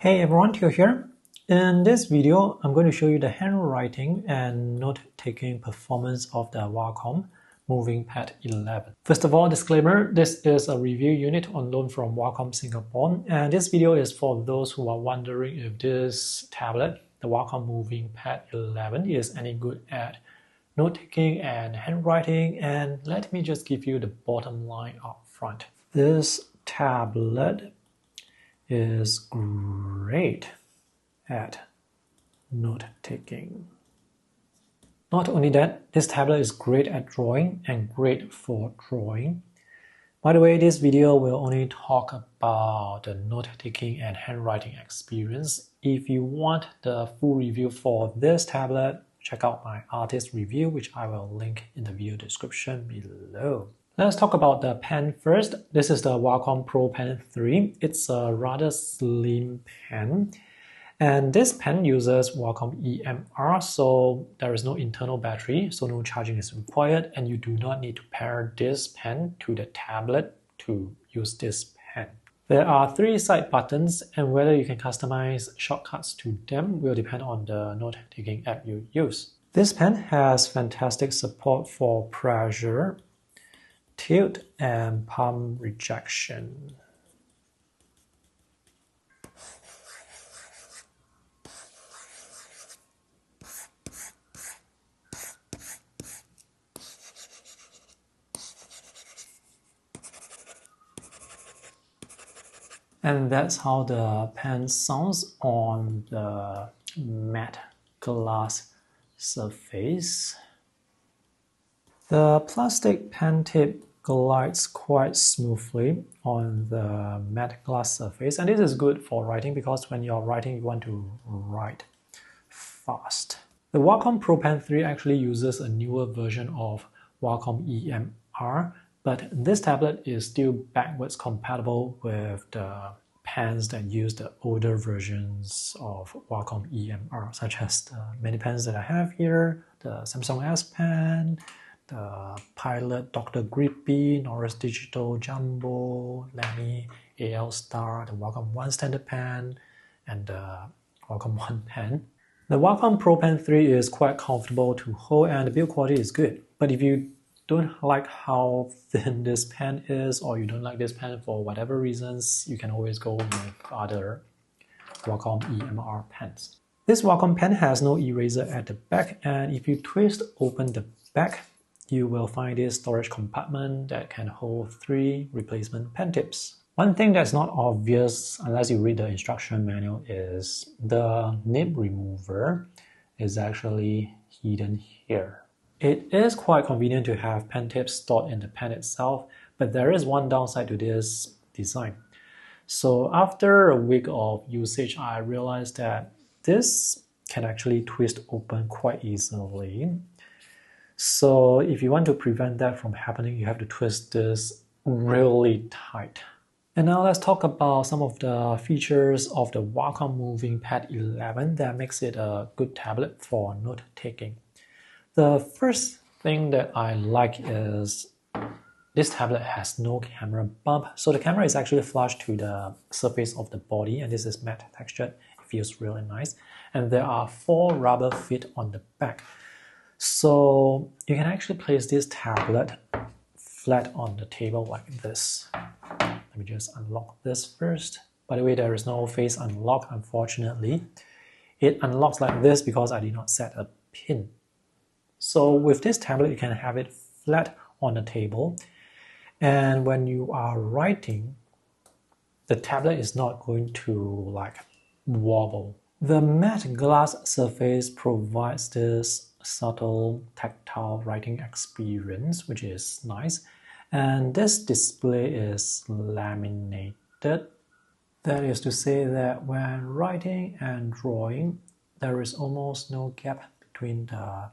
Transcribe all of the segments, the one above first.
Hey everyone, Theo here. In this video, I'm going to show you the handwriting and note-taking performance of the Wacom MovinkPad 11. First of all, disclaimer, this is a review unit on loan from Wacom Singapore, and this video is for those who are wondering if this tablet, the Wacom MovinkPad 11, is any good at note-taking and handwriting, and let me just give you the bottom line up front. This tablet is great at note-taking. Not only that, this tablet is great at drawing and great for drawing. By the way, this video will only talk about the note-taking and handwriting experience. If you want the full review for this tablet, check out my artist review, which I will link in the video description below. Let's talk about the pen first. This is the Wacom Pro Pen 3. It's a rather slim pen. And this pen uses Wacom EMR, so there is no internal battery, so no charging is required, and you do not need to pair this pen to the tablet to use this pen. There are 3 side buttons, and whether you can customize shortcuts to them will depend on the note-taking app you use. This pen has fantastic support for pressure, tilt, and palm rejection. And that's how the pen sounds on the matte glass surface. The plastic pen tip glides quite smoothly on the matte glass surface, and this is good for writing because when you're writing you want to write fast. The Wacom Pro Pen 3 actually uses a newer version of Wacom EMR, but this tablet is still backwards compatible with the pens that use the older versions of Wacom EMR, such as the many pens that I have here, the Samsung S Pen, the Pilot Dr. Grippy, Norris Digital Jumbo, Lamy AL Star, the Wacom One Standard Pen, and the Wacom One Pen. The Wacom Pro Pen 3 is quite comfortable to hold and the build quality is good. But if you don't like how thin this pen is, or you don't like this pen for whatever reasons, you can always go with other Wacom EMR pens. This Wacom pen has no eraser at the back, and if you twist open the back, you will find this storage compartment that can hold 3 replacement pen tips. One thing that's not obvious unless you read the instruction manual is the nib remover is actually hidden here. It is quite convenient to have pen tips stored in the pen itself, but there is one downside to this design. So after a week of usage, I realized that this can actually twist open quite easily. So if you want to prevent that from happening, you have to twist this really tight. And now let's talk about some of the features of the Wacom MovinkPad 11 that makes it a good tablet for note-taking. The first thing that I like is this tablet has no camera bump. So the camera is actually flush to the surface of the body, and this is matte textured. It feels really nice. And there are 4 rubber feet on the back. So you can actually place this tablet flat on the table like this. Let me just unlock this first. By the way, there is no face unlock, unfortunately. It unlocks like this because I did not set a pin. So with this tablet, you can have it flat on the table. And when you are writing, the tablet is not going to wobble. The matte glass surface provides this subtle tactile writing experience, which is nice. And this display is laminated. That is to say that when writing and drawing, there is almost no gap between the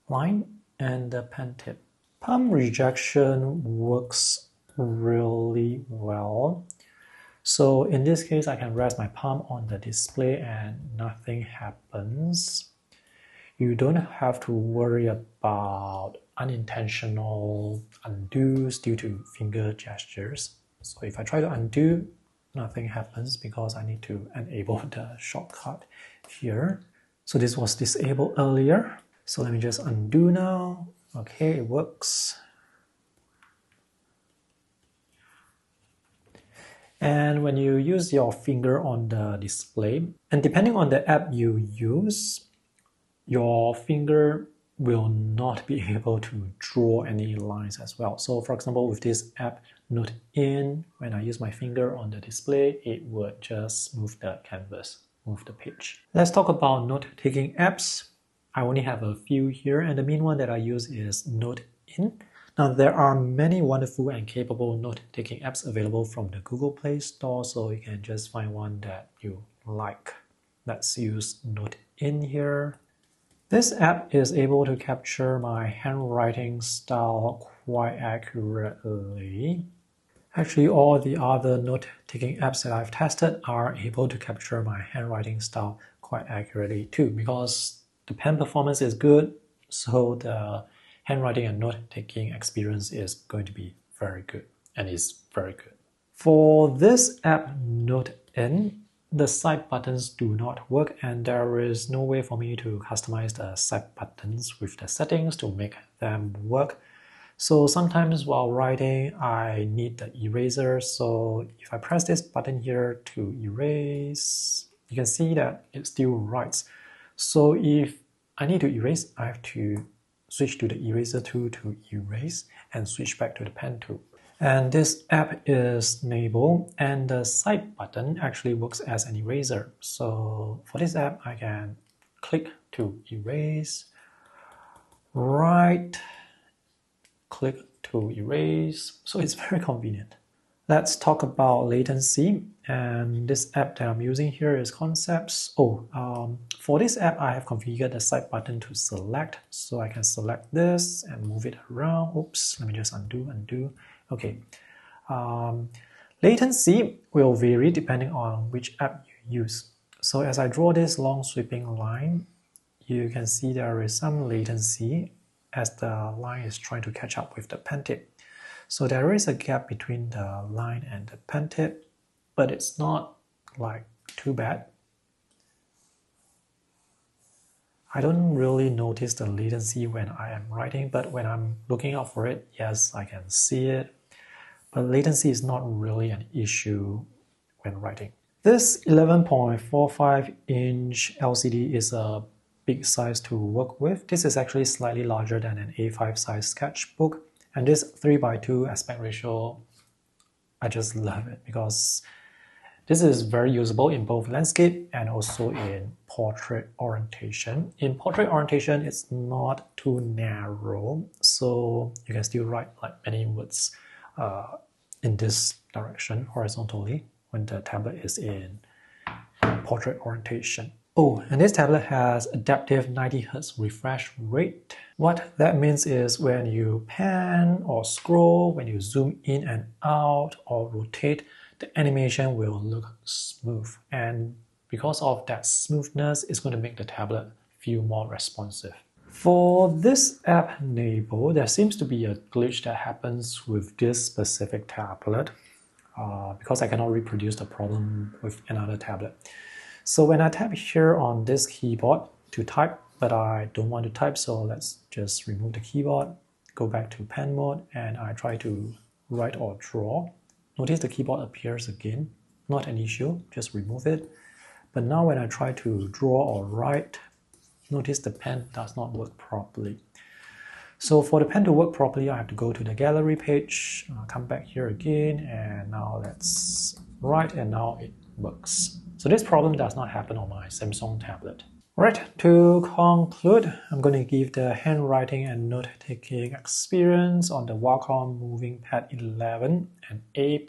line and the pen tip. Palm rejection works really well. So in this case, I can rest my palm on the display and nothing happens. You don't have to worry about unintentional undos due to finger gestures. So if I try to undo, nothing happens because I need to enable the shortcut here. So this was disabled earlier. So let me just undo now. Okay, it works. And when you use your finger on the display, and depending on the app you use, your finger will not be able to draw any lines as well. So for example, with this app Note In, when I use my finger on the display, it would just move the canvas, move the page. Let's talk about note-taking apps. I only have a few here, and the main one that I use is Note In. Now, there are many wonderful and capable note-taking apps available from the Google Play Store, so you can just find one that you like. Let's use Note In here. This app is able to capture my handwriting style quite accurately. Actually, all the other note-taking apps that I've tested are able to capture my handwriting style quite accurately too, because the pen performance is good, so the handwriting and note-taking experience is going to be very good, and is very good. For this app Note In, the side buttons do not work, and there is no way for me to customize the side buttons with the settings to make them work. So sometimes while writing, I need the eraser. So if I press this button here to erase, you can see that it still writes. So if I need to erase, I have to switch to the eraser tool to erase and switch back to the pen tool. And this app is enabled, and the side button actually works as an eraser. So for this app, I can click to erase, right, click to erase. So it's very convenient. Let's talk about latency. And this app that I'm using here is Concepts. For this app, I have configured the side button to select. So I can select this and move it around. Oops, let me just undo. Okay. Latency will vary depending on which app you use. So as I draw this long sweeping line, you can see there is some latency as the line is trying to catch up with the pen tip. So there is a gap between the line and the pen tip, but it's not like too bad. I don't really notice the latency when I am writing, but when I'm looking out for it, yes, I can see it. But latency is not really an issue when writing. This 11.45-inch LCD is a big size to work with. This is actually slightly larger than an A5 size sketchbook. And this 3:2 aspect ratio, I just love it because this is very usable in both landscape and also in portrait orientation. In portrait orientation, it's not too narrow, so you can still write like many words in this direction horizontally when the tablet is in portrait orientation. Oh, and this tablet has adaptive 90 Hz refresh rate. What that means is when you pan or scroll, when you zoom in and out or rotate, the animation will look smooth. And because of that smoothness, it's going to make the tablet feel more responsive. For this app enable, there seems to be a glitch that happens with this specific tablet because I cannot reproduce the problem with another tablet. So when I tap here on this keyboard to type, but I don't want to type, so let's just remove the keyboard, go back to pen mode, and I try to write or draw. Notice the keyboard appears again, not an issue, just remove it. But now when I try to draw or write, notice the pen does not work properly. So for the pen to work properly, I have to go to the gallery page, come back here again, and now let's write, and now it works. So this problem does not happen on my Samsung tablet. Right, to conclude, I'm going to give the handwriting and note-taking experience on the Wacom MovinkPad 11 an A+.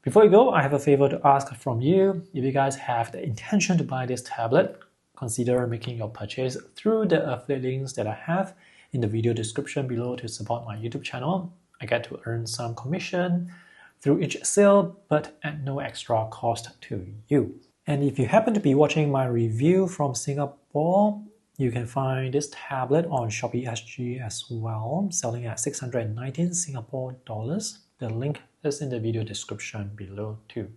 Before you go, I have a favor to ask from you. If you guys have the intention to buy this tablet, consider making your purchase through the affiliate links that I have in the video description below to support my YouTube channel. I get to earn some commission through each sale, but at no extra cost to you. And if you happen to be watching my review from Singapore, you can find this tablet on Shopee SG as well, selling at 619 Singapore dollars. The link is in the video description below too.